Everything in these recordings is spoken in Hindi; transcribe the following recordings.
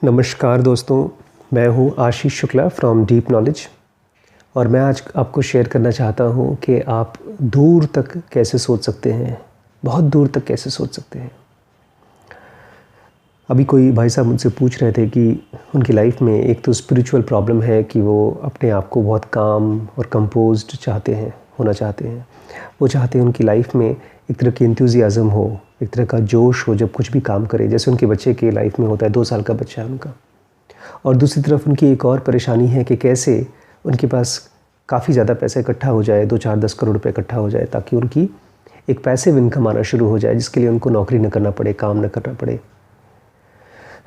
नमस्कार दोस्तों, मैं हूं Ashish Shukla from deep knowledge और मैं आज आपको शेयर करना चाहता हूं कि आप दूर तक कैसे सोच सकते हैं, बहुत दूर तक कैसे सोच सकते हैं। अभी कोई भाई साहब मुझसे पूछ रहे थे कि उनकी लाइफ में एक तो स्पिरिचुअल प्रॉब्लम है कि वो अपने आप को बहुत काम और कंपोज्ड होना चाहते हैं। वो चाहते हैं उनकी लाइफ में एक तरह की एंथुसियाज़म हो, एक तरह का जोश हो जब कुछ भी काम करे, जैसे उनके बच्चे के लाइफ में होता है। 2 साल का बच्चा है उनका। और दूसरी तरफ उनकी एक और परेशानी है कि कैसे उनके पास काफ़ी ज़्यादा पैसा इकट्ठा हो जाए, 2-4-10 करोड़ रुपए इकट्ठा हो जाए, ताकि उनकी एक पैसिव इनकम आना शुरू हो जाए, जिसके लिए उनको नौकरी न करना पड़े, काम न करना पड़े।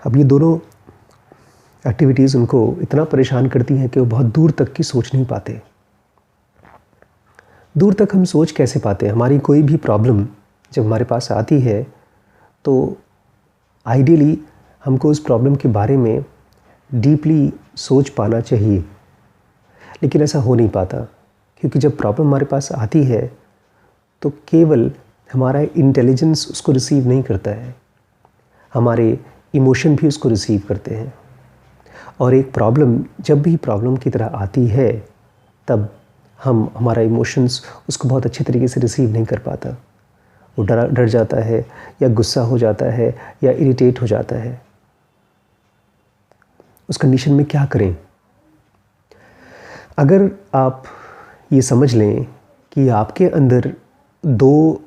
अब ये दोनों एक्टिविटीज़ उनको इतना परेशान करती हैं कि वो बहुत दूर तक की सोच नहीं पाते। दूर तक हम सोच कैसे पाते हैं? हमारी कोई भी प्रॉब्लम जब हमारे पास आती है तो आइडियली हमको उस प्रॉब्लम के बारे में डीपली सोच पाना चाहिए, लेकिन ऐसा हो नहीं पाता, क्योंकि जब प्रॉब्लम हमारे पास आती है तो केवल हमारा इंटेलिजेंस उसको रिसीव नहीं करता है, हमारे इमोशन भी उसको रिसीव करते हैं। और एक प्रॉब्लम जब भी प्रॉब्लम की तरह आती है तब हमारा इमोशंस उसको बहुत अच्छे तरीके से रिसीव नहीं कर पाता। वो डर जाता है, या गुस्सा हो जाता है, या इरिटेट हो जाता है। उस कंडीशन में क्या करें? अगर आप ये समझ लें कि आपके अंदर 2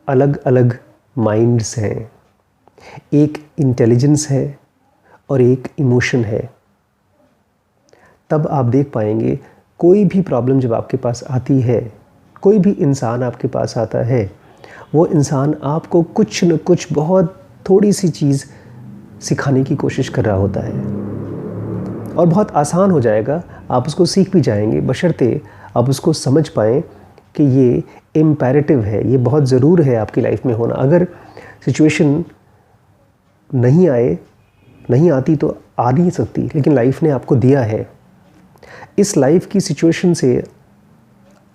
अलग अलग माइंड्स हैं, एक इंटेलिजेंस है और एक इमोशन है, तब आप देख पाएंगे कोई भी प्रॉब्लम जब आपके पास आती है, कोई भी इंसान आपके पास आता है, वो इंसान आपको कुछ न कुछ बहुत थोड़ी सी चीज़ सिखाने की कोशिश कर रहा होता है, और बहुत आसान हो जाएगा, आप उसको सीख भी जाएंगे, बशर्ते आप उसको समझ पाएँ कि ये इम्पेरेटिव है, ये बहुत ज़रूर है आपकी लाइफ में होना। अगर सिचुएशन नहीं आती तो आ नहीं सकती, लेकिन लाइफ ने आपको दिया है। इस लाइफ की सिचुएशन से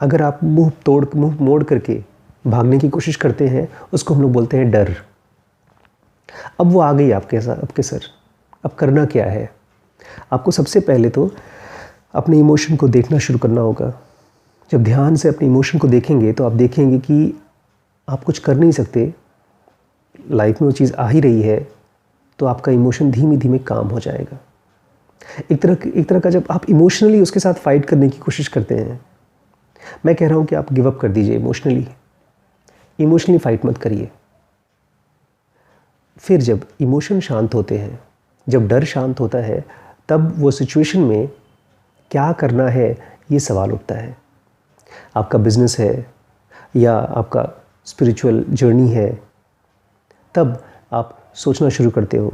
अगर आप मुंह मोड़ करके भागने की कोशिश करते हैं, उसको हम लोग बोलते हैं डर। अब वो आ गई आपके सर। अब करना क्या है? आपको सबसे पहले तो अपने इमोशन को देखना शुरू करना होगा। जब ध्यान से अपने इमोशन को देखेंगे तो आप देखेंगे कि आप कुछ कर नहीं सकते, लाइफ में वो चीज़ आ ही रही है, तो आपका इमोशन धीमे धीमे काम हो जाएगा। एक तरह का जब आप इमोशनली उसके साथ फाइट करने की कोशिश करते हैं, मैं कह रहा हूँ कि आप गिव अप कर दीजिए। इमोशनली फाइट मत करिए। फिर जब इमोशन शांत होते हैं, जब डर शांत होता है, तब वो सिचुएशन में क्या करना है ये सवाल उठता है। आपका बिजनेस है या आपका स्पिरिचुअल जर्नी है, तब आप सोचना शुरू करते हो,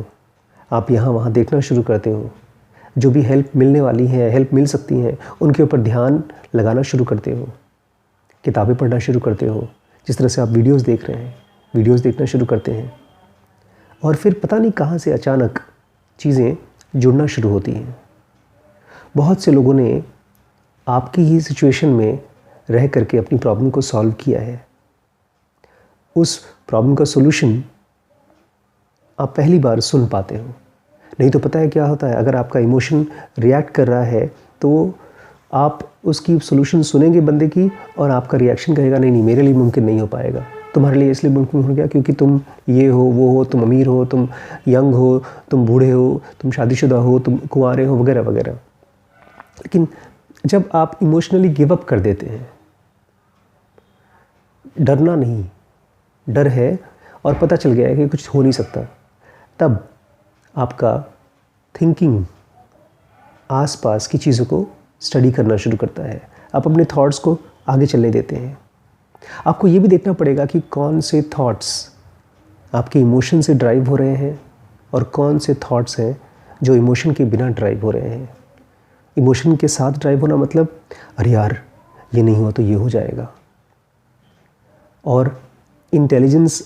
आप यहाँ वहाँ देखना शुरू करते हो, जो भी हेल्प मिलने वाली है, हेल्प मिल सकती हैं, उनके ऊपर ध्यान लगाना शुरू करते हो, किताबें पढ़ना शुरू करते हो। जिस तरह से आप वीडियोस देख रहे हैं, वीडियोस देखना शुरू करते हैं, और फिर पता नहीं कहाँ से अचानक चीज़ें जुड़ना शुरू होती हैं। बहुत से लोगों ने आपकी ही सिचुएशन में रह करके अपनी प्रॉब्लम को सॉल्व किया है। उस प्रॉब्लम का सॉल्यूशन आप पहली बार सुन पाते हो। नहीं तो पता है क्या होता है, अगर आपका इमोशन रिएक्ट कर रहा है तो आप उसकी सॉल्यूशन सुनेंगे बंदे की, और आपका रिएक्शन कहेगा नहीं मेरे लिए मुमकिन नहीं हो पाएगा। तुम्हारे लिए इसलिए मुमकिन हो गया क्योंकि तुम ये हो, वो हो, तुम अमीर हो, तुम यंग हो, तुम बूढ़े हो, तुम शादीशुदा हो, तुम कुंवारे हो, वगैरह वगैरह। लेकिन जब आप इमोशनली गिव अप कर देते हैं, डरना नहीं, डर है और पता चल गया है कि कुछ हो नहीं सकता, तब आपका थिंकिंग आसपास की चीज़ों को स्टडी करना शुरू करता है। आप अपने थॉट्स को आगे चलने देते हैं। आपको ये भी देखना पड़ेगा कि कौन से थॉट्स आपके इमोशन से ड्राइव हो रहे हैं और कौन से थॉट्स हैं जो इमोशन के बिना ड्राइव हो रहे हैं। इमोशन के साथ ड्राइव होना मतलब अरे यार ये नहीं हुआ तो ये हो जाएगा, और इंटेलिजेंस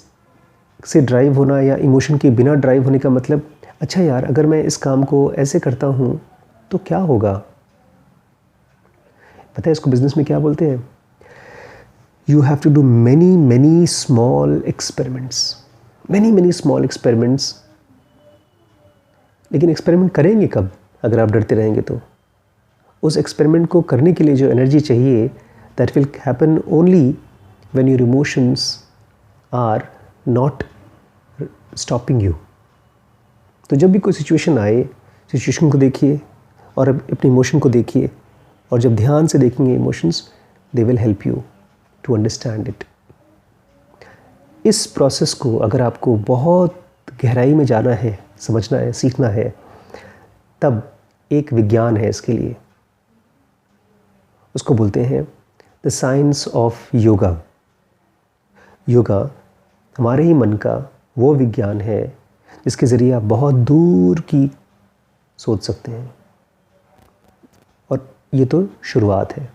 से ड्राइव होना या इमोशन के बिना ड्राइव होने का मतलब अच्छा यार अगर मैं इस काम को ऐसे करता हूँ तो क्या होगा। पता है इसको बिजनेस में क्या बोलते हैं? You have to do many small experiments लेकिन एक्सपेरिमेंट करेंगे कब अगर आप डरते रहेंगे तो? उस एक्सपेरिमेंट को करने के लिए जो एनर्जी चाहिए, that will happen only when your emotions are not stopping you. तो जब भी कोई सिचुएशन आए, सिचुएशन को देखिए और अपने इमोशन को देखिए, और जब ध्यान से देखेंगे emotions, they will help you to understand it. इस प्रोसेस को अगर आपको बहुत गहराई में जाना है, समझना है, सीखना है, तब एक विज्ञान है इसके लिए। उसको बोलते हैं the science of yoga. Yoga हमारे ही मन का वो विज्ञान है जिसके ज़रिए आप बहुत दूर की सोच सकते हैं। और ये तो शुरुआत है,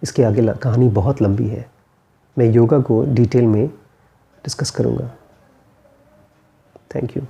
इसके आगे कहानी बहुत लंबी है। मैं योगा को डिटेल में डिस्कस करूँगा। Thank you.